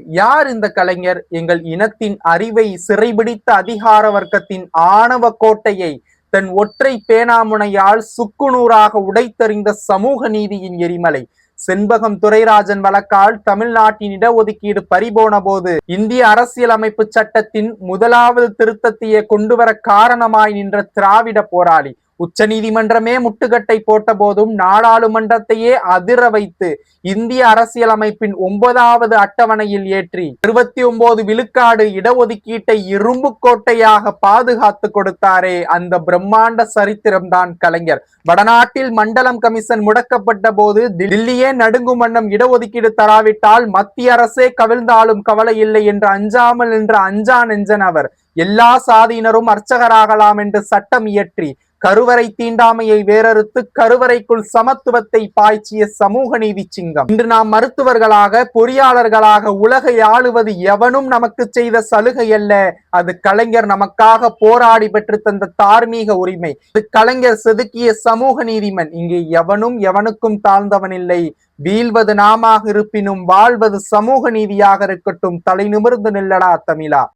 யார் இந்த கலைஞர்? எங்கள் இனத்தின் அறிவை சிறைபிடித்த அதிகார வர்க்கத்தின் ஆணவ கோட்டையை தன் ஒற்றை பேனாமுனையால் சுக்குநூறாக உடைத்தெறிந்த சமூக நீதியின் எரிமலை. செண்பகம் துரைராஜன் வழக்கால் தமிழ்நாட்டின் இடஒதுக்கீடு பறிபோன போது இந்திய அரசியலமைப்பு சட்டத்தின் முதலாவது திருத்தத்தையே கொண்டுவர காரணமாய் நின்ற திராவிட போராளி. உச்ச நீதிமன்றமே முட்டுக்கட்டை போட்ட போதும் நாடாளுமன்றத்தையே அதிர வைத்து இந்திய அரசியலமைப்பின் 9வது அட்டவணையில் ஏற்றி 29 விழுக்காடு இடஒதுக்கீட்டை இரும்பு கோட்டையாக பாதுகாத்து கொடுத்தாரே, அந்த பிரம்மாண்ட சரித்திரம்தான் கலைஞர். வடநாட்டில் மண்டலம் கமிஷன் முடக்கப்பட்ட போது தில்லியே நடுங்கும் வண்ணம் இடஒதுக்கீடு தராவிட்டால் மத்திய அரசே கவிழ்ந்தாலும் கவலை இல்லை என்று அஞ்சாமல் நின்ற அஞ்சா நெஞ்சன் அவர். எல்லா சாதியினரும் அர்ச்சகராகலாம் என்று சட்டம் இயற்றி கருவறை தீண்டாமையை வேறறுத்து கருவறைக்குள் சமத்துவத்தை பாய்ச்சிய சமூக நீதி சிங்கம். இன்று நாம் மருத்துவர்களாக, பொறியாளர்களாக உலகை ஆளுவது எவனும் நமக்கு செய்த சலுகை அல்ல, அது கலைஞர் நமக்காக போராடி பெற்று தந்த தார்மீக உரிமை. அது கலைஞர் செதுக்கிய சமூக நீதிமன். இங்கே எவனும் எவனுக்கும் தாழ்ந்தவன் இல்லை. வீழ்வது நாமாக இருப்பினும் வாழ்வது சமூக நீதியாக இருக்கட்டும். தலை நிமிர்ந்து நில்லடா தமிழா.